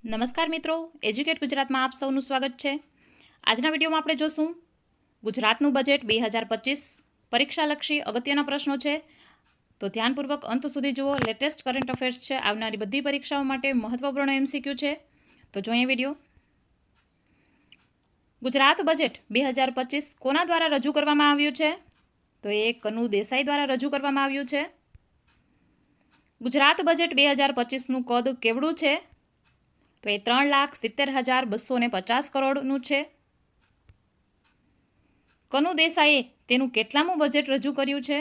નમસ્કાર મિત્રો, એજ્યુકેટ ગુજરાતમાં આપ સૌનું સ્વાગત છે. આજના વિડીયોમાં આપણે જોશું ગુજરાતનું બજેટ 2025 પરીક્ષાલક્ષી અગત્યના પ્રશ્નો છે. તો ધ્યાનપૂર્વક અંત સુધી જુઓ. લેટેસ્ટ કરંટ અફેર્સ છે, આવનારી બધી પરીક્ષાઓ માટે મહત્વપૂર્ણ MCQ છે. તો જોઈએ વિડીયો. ગુજરાત બજેટ 2025 કોના દ્વારા રજૂ કરવામાં આવ્યું છે? તો એ કનુ દેસાઈ દ્વારા રજૂ કરવામાં આવ્યું છે. ગુજરાત બજેટ 2025નું કદ કેવડું છે? તો એ 3,70,250 કરોડનું છે. કનુ દેસાઈએ તેનું કેટલામું બજેટ રજૂ કર્યું છે?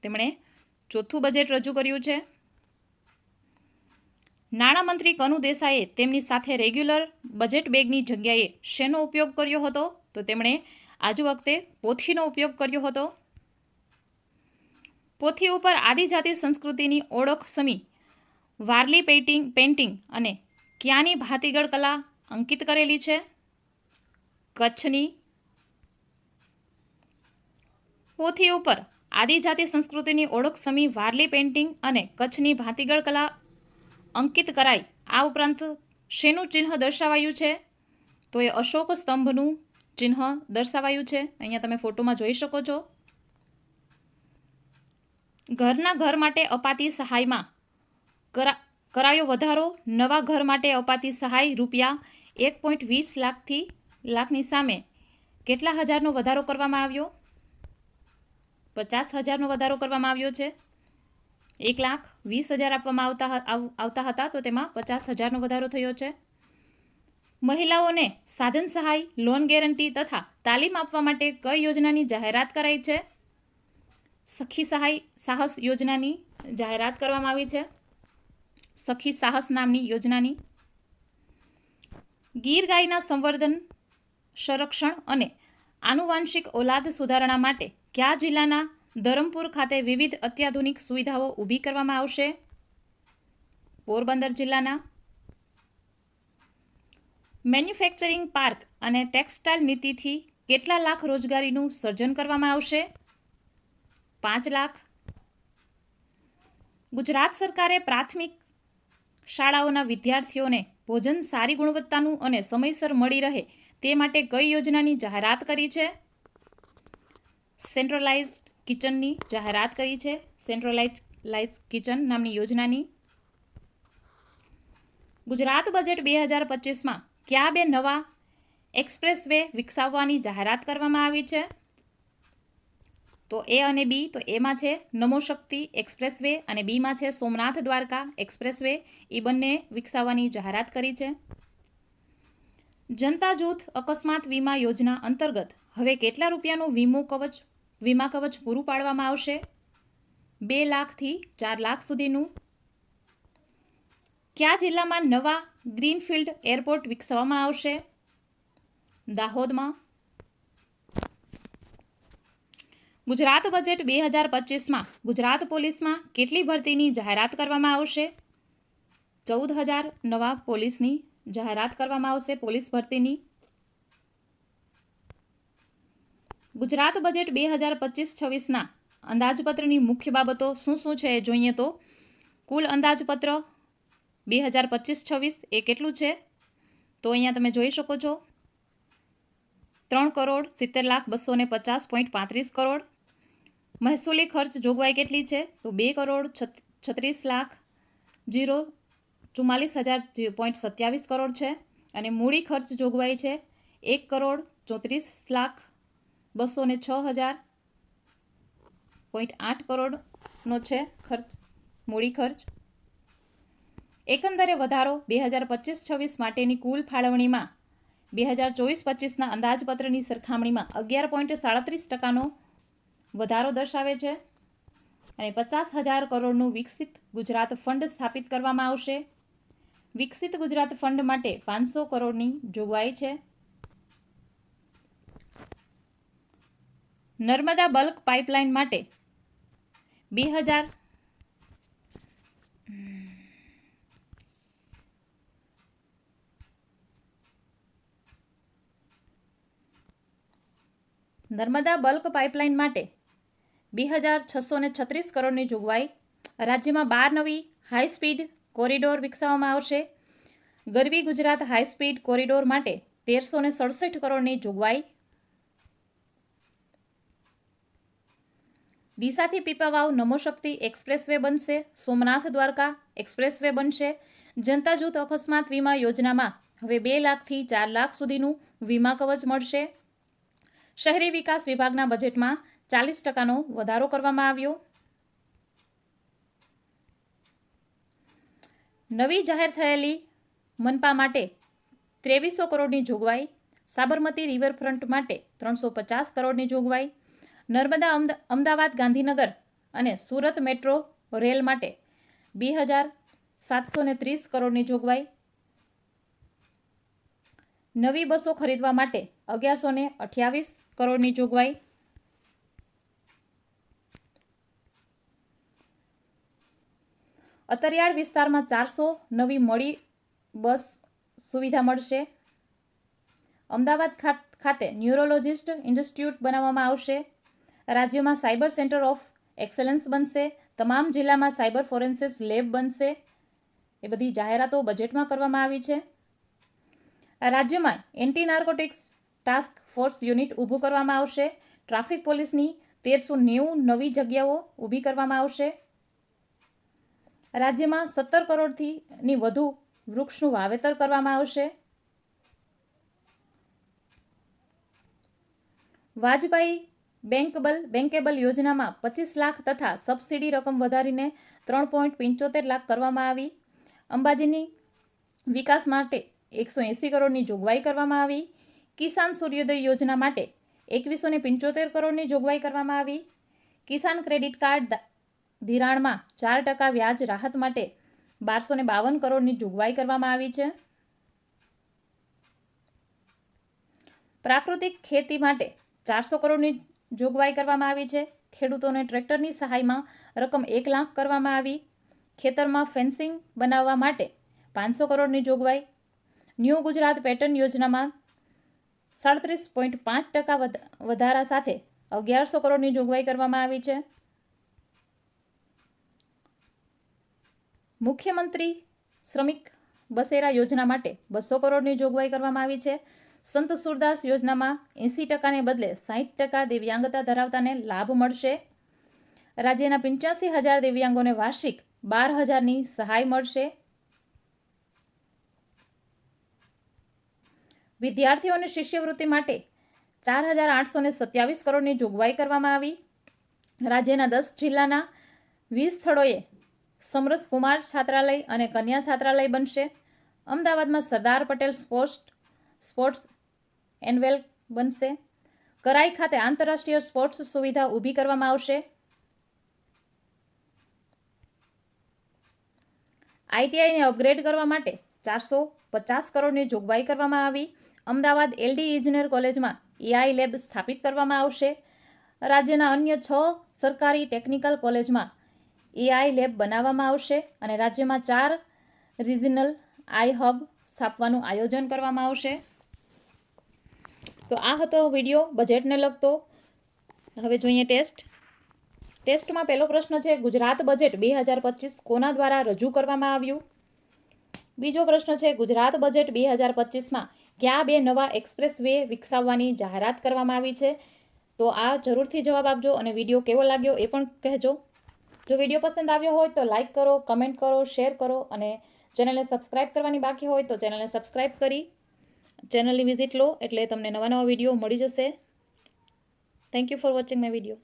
તેમણે ચોથું બજેટ રજૂ કર્યું છે. નાણામંત્રી કનુ દેસાઈએ તેમની સાથે રેગ્યુલર બજેટ બેગની જગ્યાએ શેનો ઉપયોગ કર્યો હતો? તો તેમણે આજ વખતે પોથીનો ઉપયોગ કર્યો હતો. પોથી ઉપર આદિજાતિ સંસ્કૃતિની ઓળખ સમી વારલી પેઇન્ટિંગ અને ક્યાંની ભાતીગળ કલા અંકિત કરેલી છે? કચ્છની. પોથી ઉપર આદિજાતિ સંસ્કૃતિની ઓળખ સમી વારલી પેઇન્ટિંગ અને કચ્છની ભાતીગળ કલા અંકિત કરાઈ. આ ઉપરાંત શેનું ચિહ્ન દર્શાવાયું છે? તો એ અશોક સ્તંભનું ચિહ્ન દર્શાવાયું છે. અહીંયા તમે ફોટોમાં જોઈ શકો છો. ઘરના ઘર માટે અપાતી સહાયમાં કરાયો વધારો. નવા ઘર માટે અપાતી સહાય ₹1.20 લાખની સામે કેટલા હજારનો વધારો કરવામાં આવ્યો? 50,000નો વધારો કરવામાં આવ્યો છે. 1,20,000 આપવામાં આવતા હતા, તો તેમાં 50,000નો વધારો થયો છે. મહિલાઓને સાધન સહાય, લોન ગેરંટી તથા તાલીમ આપવા માટે કઈ યોજનાની જાહેરાત કરાઈ છે? સખી સાહસ યોજનાની જાહેરાત કરવામાં આવી છે. સખી સાહસ નામની યોજનાની. ગીર ગાયના સંવર્ધન, સંરક્ષણ અને આનુવાંશિક ઓલાદ સુધારણા માટે કયા જિલ્લાના ધરમપુર ખાતે વિવિધ અત્યાધુનિક સુવિધાઓ ઊભી કરવામાં આવશે? પોરબંદર જિલ્લાના. મેન્યુફેક્ચરિંગ પાર્ક અને ટેક્સટાઇલ નીતિથી કેટલા લાખ રોજગારીનું સર્જન કરવામાં આવશે? 5 લાખ. ગુજરાત સરકારે પ્રાથમિક શાળાઓના વિદ્યાર્થીઓને ભોજન સારી ગુણવત્તાનું અને સમયસર મળી રહે તે માટે કઈ યોજનાની જાહેરાત કરી છે? સેન્ટ્રલાઇઝ્ડ કિચનની જાહેરાત કરી છે. સેન્ટ્રલાઇઝ્ડ કિચન નામની યોજનાની. ગુજરાત બજેટ 2025માં કયા બે નવા એક્સપ્રેસ વે વિકસાવવાની જાહેરાત કરવામાં આવી છે? તો એ અને બી. તો એમાં છે નમો શક્તિ એક્સપ્રેસ વે અને બીમાં છે સોમનાથ દ્વારકા એક્સપ્રેસ વે. એ બંને વિકસાવવાની જાહેરાત કરી છે. જનતા જૂથ અકસ્માત વીમા યોજના અંતર્ગત હવે કેટલા રૂપિયાનું વીમા કવચ પૂરું પાડવામાં આવશે? 2 લાખથી 4 લાખ સુધીનું. કયા જિલ્લામાં નવા ગ્રીનફિલ્ડ એરપોર્ટ વિકસાવવામાં આવશે? દાહોદમાં. ગુજરાત બજેટ 2025માં ગુજરાત પોલીસમાં કેટલી ભરતીની જાહેરાત કરવામાં આવશે? 14,000 નવા પોલીસની જાહેરાત કરવામાં આવશે. પોલીસ ભરતીની. ગુજરાત બજેટ 2025-26ના અંદાજપત્રની મુખ્ય બાબતો શું છે એ જોઈએ તો કુલ અંદાજપત્ર 2025-26 એ કેટલું છે? તો અહીંયા તમે જોઈ શકો છો 3,70,250.35 કરોડ. મહેસૂલી ખર્ચ જોગવાઈ કેટલી છે? તો 2,36,044,027 કરોડ છે. અને મૂડી ખર્ચ જોગવાઈ છે 1,34,206,000.8 કરોડનો છે ખર્ચ, મૂડી ખર્ચ. એકંદરે વધારો 2025-26 માટેની કુલ ફાળવણીમાં 2024-25ના અંદાજપત્રની સરખામણીમાં 11.37%નો વધારો દર્શાવે છે. અને 50,000 કરોડનું વિકસિત ગુજરાત ફંડ સ્થાપિત કરવામાં આવશે. વિકસિત ગુજરાત ફંડ માટે 500 કરોડની જોગવાઈ છે. નર્મદા બલ્ક પાઇપલાઇન માટે 2000 નર્મદા બલ્ક પાઇપલાઇન માટે 2,636 કરોડની જોગવાઈ. રાજ્યમાં 12 નવી હાઈ સ્પીડ કોરિડોર વિકસાવવામાં આવશે. ગરવી ગુજરાત હાઈ સ્પીડ કોરિડોર માટે 1367 કરોડની જોગવાઈ. ડીસાથી પીપાવાવ નમોશક્તિ એક્સપ્રેસવે બનશે. સોમનાથ દ્વારકા એક્સપ્રેસવે બનશે. જનતા જૂથ અકસ્માત વીમા યોજનામાં હવે 2 લાખથી 4 લાખ સુધીનું વીમા કવચ મળશે. શહેરી વિકાસ વિભાગના બજેટમાં 40% વધારો કરવામાં આવ્યો. નવી જાહેર થયેલી મનપા માટે 2300 કરોડની જોગવાઈ. સાબરમતી રિવરફ્રન્ટ માટે 350 કરોડની જોગવાઈ. નર્મદા અમદાવાદ ગાંધીનગર અને સુરત મેટ્રો રેલ માટે 2730 કરોડની જોગવાઈ. નવી બસો ખરીદવા માટે 1128 કરોડની જોગવાઈ. અતરિયાળ વિસ્તારમાં 400 નવી મળી બસ સુવિધા મળશે. અમદાવાદ ખાતે ન્યુરોલોજિસ્ટ ઇન્સ્ટિટ્યૂટ બનાવવામાં આવશે. રાજ્યમાં સાયબર સેન્ટર ઓફ એક્સેલન્સ બનશે. તમામ જિલ્લામાં સાયબર ફોરેન્સિસ લેબ બનશે. એ બધી જાહેરાતો બજેટમાં કરવામાં આવી છે. રાજ્યમાં anti narcotics task force unit ઊભું કરવામાં આવશે. ટ્રાફિક પોલીસની 1390 નવી જગ્યાઓ ઊભી કરવામાં આવશે. રાજ્યમાં 17 કરોડથી વધુ વૃક્ષનું વાવેતર કરવામાં આવશે. વાજપાઈ બેન્કેબલ યોજનામાં 25 લાખ તથા સબસિડી રકમ વધારીને 3.75 લાખ કરવામાં આવી. અંબાજીની વિકાસ માટે 180 કરોડની જોગવાઈ કરવામાં આવી. કિસાન સૂર્યોદય યોજના માટે 2175 કરોડની જોગવાઈ કરવામાં આવી. કિસાન ક્રેડિટ કાર્ડ ધિરાણમાં 4% વ્યાજ રાહત માટે 1252 કરોડની જોગવાઈ કરવામાં આવી છે. પ્રાકૃતિક ખેતી માટે 400 કરોડની જોગવાઈ કરવામાં આવી છે. ખેડૂતોને ટ્રેક્ટરની સહાયમાં રકમ 1 લાખ કરવામાં આવી. ખેતરમાં ફેન્સિંગ બનાવવા માટે 500 કરોડની જોગવાઈ. ન્યૂ ગુજરાત પેટર્ન યોજનામાં 37.5% વધારા સાથે 1100 કરોડની જોગવાઈ કરવામાં આવી છે. મુખ્યમંત્રી શ્રમિક બસેરા યોજના માટે 200 કરોડની જોગવાઈ કરવામાં આવી છે. સંત સુરદાસ યોજનામાં 80% બદલે 60% દિવ્યાંગતા ધરાવતાને લાભ મળશે. રાજ્યના 85,000 દિવ્યાંગોને વાર્ષિક 12,000ની સહાય મળશે. વિદ્યાર્થીઓને શિષ્યવૃત્તિ માટે 4,827 કરોડની જોગવાઈ કરવામાં આવી. રાજ્યના 10 જિલ્લાના 20 સ્થળોએ સમરસ કુમાર છાત્રાલય અને કન્યા છાત્રાલય બનશે. અમદાવાદમાં સરદાર પટેલ સ્પોર્ટ્સ એનવેલ બનશે. કરાઈ ખાતે આંતરરાષ્ટ્રીય સ્પોર્ટ્સ સુવિધા ઊભી કરવામાં આવશે. આઈટીઆઈને અપગ્રેડ કરવા માટે 450 કરોડની જોગવાઈ કરવામાં આવી. અમદાવાદ એલડી ઇજનેર કોલેજમાં એઆઈ લેબ સ્થાપિત કરવામાં આવશે. રાજ્યના અન્ય 6 સરકારી ટેકનિકલ કોલેજમાં એઆઈ લેબ બનાવવામાં આવશે અને રાજ્યમાં 4 રિજનલ આઈ હબ સ્થાપવાનું આયોજન કરવામાં આવશે. તો આ હતો વિડીયો બજેટને લગતો. હવે જોઈએ ટેસ્ટમાં પહેલો પ્રશ્ન છે, ગુજરાત બજેટ 2025 કોના દ્વારા રજૂ કરવામાં આવ્યું? બીજો પ્રશ્ન છે, ગુજરાત બજેટ 2025માં કયા 2 નવા એક્સપ્રેસ વે વિકસાવવાની જાહેરાત કરવામાં આવી છે? તો આ જરૂરથી જવાબ આપજો અને વિડીયો કેવો લાગ્યો એ પણ કહેજો. જો વિડીયો પસંદ આવ્યો હોય તો લાઇક કરો, કમેન્ટ કરો, શેર કરો અને ચેનલને સબસ્ક્રાઇબ કરવાની બાકી હોય તો ચેનલને સબસ્ક્રાઇબ કરી ચેનલની વિઝિટ લો એટલે તમને નવા વિડીયો મળી જશે. Thank you for watching my video.